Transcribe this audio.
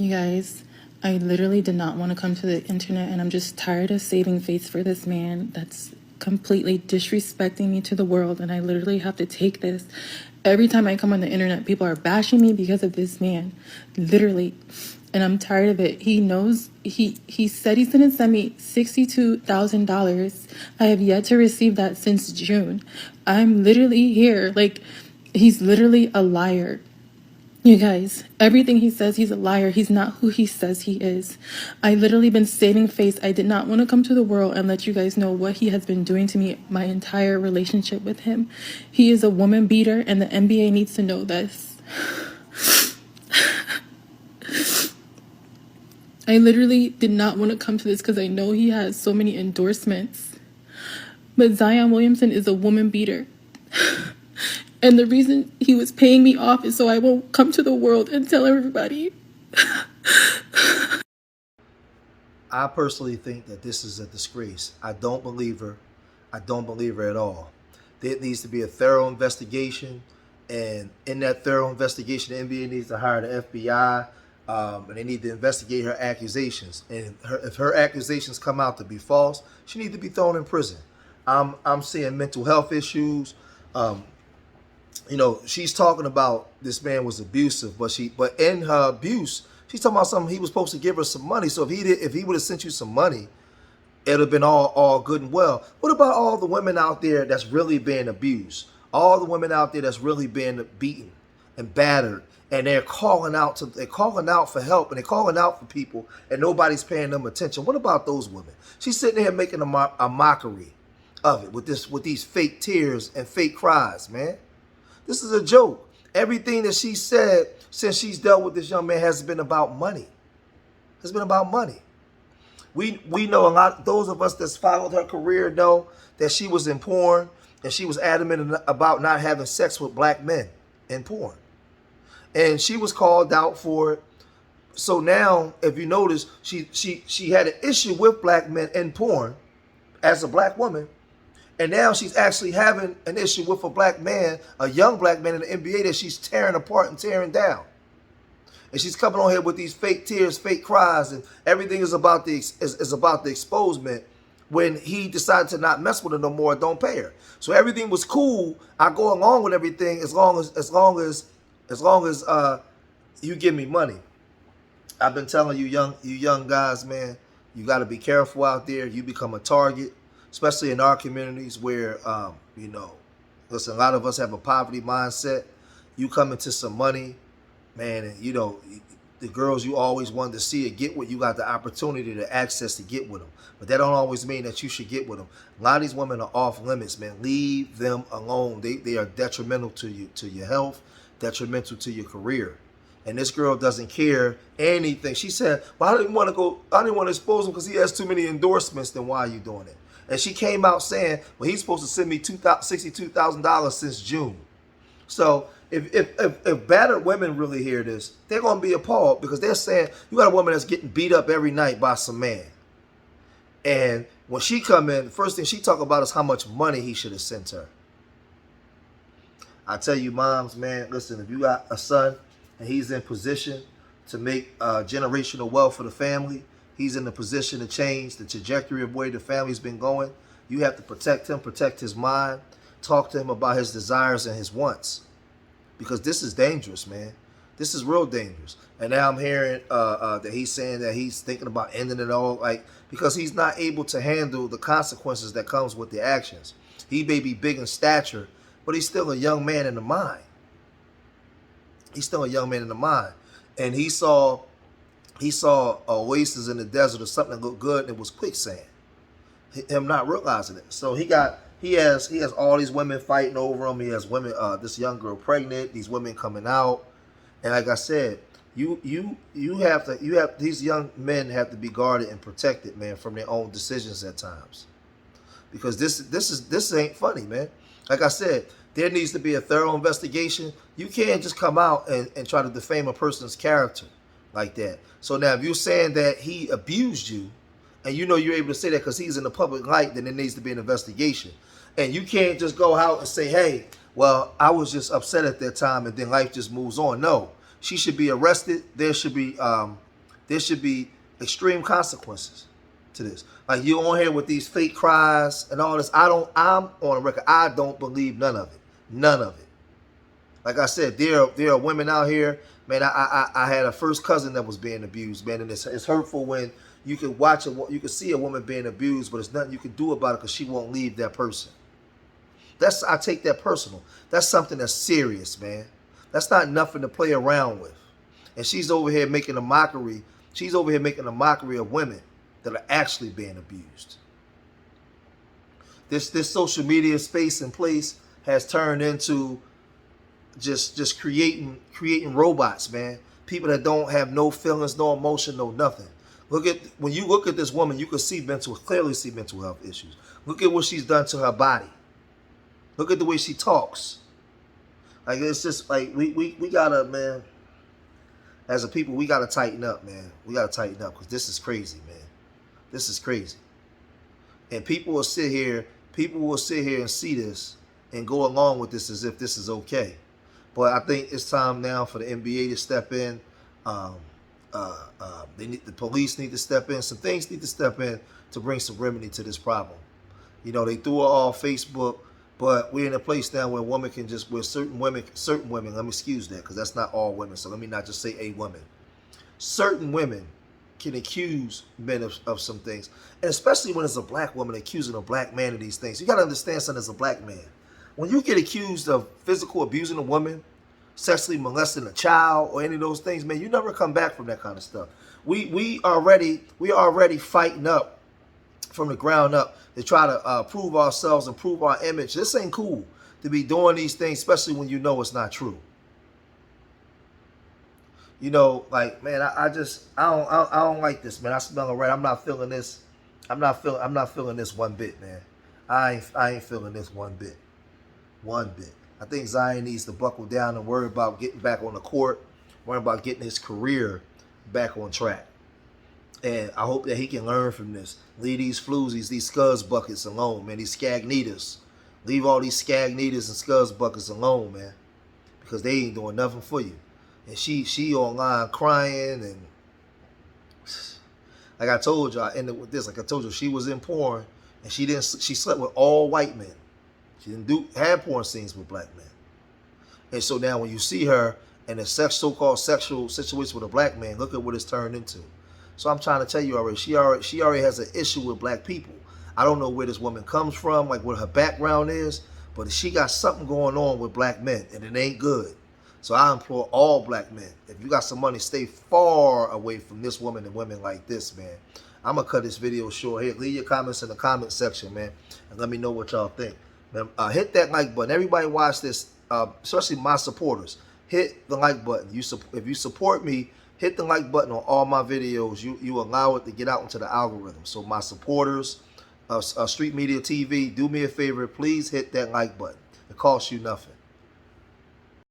You guys, I literally did not want to come to the internet, and I'm just tired of saving face for this man that's completely disrespecting me to the world, and I literally have to take this. Every time I come on the internet, people are bashing me because of this man, literally, and I'm tired of it. He knows, he said he's going to send me $62,000. I have yet to receive that since June. I'm literally here, like, he's literally a liar. You guys, everything he says, he's a liar. He's not who he says he is. I literally been saving face. I did not want to come to the world and let you guys know what he has been doing to me my entire relationship with him. He is a woman beater, and the NBA needs to know this. I literally did not want to come to this because I know he has so many endorsements. But Zion Williamson is a woman beater. And the reason he was paying me off is so I won't come to the world and tell everybody. I personally think that this is a disgrace. I don't believe her. I don't believe her at all. There needs to be a thorough investigation. And in that thorough investigation, the NBA needs to hire the FBI. And they need to investigate her accusations. And if her accusations come out to be false, she needs to be thrown in prison. I'm seeing mental health issues. You know, she's talking about this man was abusive, but in her abuse, she's talking about something he was supposed to give her some money. So if he would have sent you some money, it'd have been all good and well. What about all the women out there that's really being abused? All the women out there that's really being beaten and battered, and they're calling out for help, and they're calling out for people, and nobody's paying them attention. What about those women? She's sitting there making a mockery of it with these fake tears and fake cries, man. This is a joke. Everything that she said since she's dealt with this young man has been about money. It's been about money. We know a lot, those of us that's followed her career know that she was in porn, and she was adamant about not having sex with black men in porn. And she was called out for it. So now, if you notice, she had an issue with black men in porn as a black woman. And now she's actually having an issue with a black man, a young black man in the NBA that she's tearing apart and tearing down. And she's coming on here with these fake tears, fake cries, and everything is about the exposement when he decided to not mess with her no more, don't pay her. So everything was cool. I go along with everything as long as you give me money. I've been telling you young guys, man, you got to be careful out there. You become a target, especially in our communities where, you know, listen, a lot of us have a poverty mindset. You come into some money, man, and, you know, the girls you always wanted to see or get with, you got the opportunity to access to get with them. But that don't always mean that you should get with them. A lot of these women are off limits, man. Leave them alone. They are detrimental to you, to your health, detrimental to your career. And this girl doesn't care anything. She said, well, I didn't want to expose him because he has too many endorsements. Then why are you doing it? And she came out saying, well, he's supposed to send me $62,000 since June. So if battered women really hear this, they're going to be appalled, because they're saying, you got a woman that's getting beat up every night by some man. And when she come in, the first thing she talk about is how much money he should have sent her. I tell you, moms, man, listen, if you got a son and he's in position to make generational wealth for the family, he's in the position to change the trajectory of where the family's been going, you have to protect him, protect his mind, talk to him about his desires and his wants. Because this is dangerous, man. This is real dangerous. And now I'm hearing that he's saying that he's thinking about ending it all, like, because he's not able to handle the consequences that comes with the actions. He may be big in stature, but he's still a young man in the mind. He's still a young man in the mind. And he saw an oasis in the desert or something that looked good, and it was quicksand. Him not realizing it. So he has all these women fighting over him. He has women, this young girl pregnant, these women coming out. And like I said, these young men have to be guarded and protected, man, from their own decisions at times. Because this ain't funny, man. Like I said, there needs to be a thorough investigation. You can't just come out and try to defame a person's character like that. So now if you're saying that he abused you, and you know you're able to say that because he's in the public light, then there needs to be an investigation. And you can't just go out and say, hey, well, I was just upset at that time, and then life just moves on. No, she should be arrested. There should be there should be extreme consequences to this. Like, you're on here with these fake cries and all this. I'm on the record, I don't believe none of it. None of it. Like I said, there are women out here, man. I had a first cousin that was being abused, man, and it's hurtful when you can watch you can see a woman being abused, but there's nothing you can do about it because she won't leave that person. I take that personal. That's something that's serious, man. That's not nothing to play around with. And she's over here making a mockery. She's over here making a mockery of women that are actually being abused. This social media space and place has turned into just creating robots, man. People that don't have no feelings, no emotion, no nothing. When you look at this woman, you can clearly see mental health issues. Look at what she's done to her body. Look at the way she talks. Like, it's just like we gotta, man. As a people, we gotta tighten up, man. We gotta tighten up because this is crazy, man. This is crazy. And people will sit here and see this and go along with this as if this is okay. But I think it's time now for the NBA to step in. The police need to step in. Some things need to step in to bring some remedy to this problem. You know, they threw it all Facebook, but we're in a place now where certain women, let me excuse that because that's not all women. So let me not just say a woman. Certain women can accuse men of some things, and especially when it's a black woman accusing a black man of these things. You got to understand something as a black man. When you get accused of physical abusing a woman, sexually molesting a child, or any of those things, man, you never come back from that kind of stuff. We already fighting up from the ground up to try to prove ourselves and prove our image. This ain't cool to be doing these things, especially when you know it's not true. You know, like, man, I don't like this, man. I smell it right. I'm not feeling this. I'm not feeling this one bit, man. I ain't feeling this one bit. One bit. I think Zion needs to buckle down and worry about getting back on the court, worry about getting his career back on track. And I hope that he can learn from this. Leave these floozies, these scuzz buckets alone, man. These scagnetas. Leave all these scagnetas and scuzz buckets alone, man. Because they ain't doing nothing for you. And she online crying, and like I told you, I ended with this. Like I told you, she was in porn, and she slept with all white men. She didn't have porn scenes with black men. And so now when you see her in a so-called sexual situation with a black man, look at what it's turned into. So I'm trying to tell you already, she already has an issue with black people. I don't know where this woman comes from, like what her background is, but she got something going on with black men, and it ain't good. So I implore all black men, if you got some money, stay far away from this woman and women like this, man. I'm going to cut this video short here. Leave your comments in the comment section, man, and let me know what y'all think. Man, hit that like button. Everybody watch this, especially my supporters. Hit the like button. If you support me, hit the like button on all my videos. You allow it to get out into the algorithm. So my supporters of Street Media TV, do me a favor. Please hit that like button. It costs you nothing.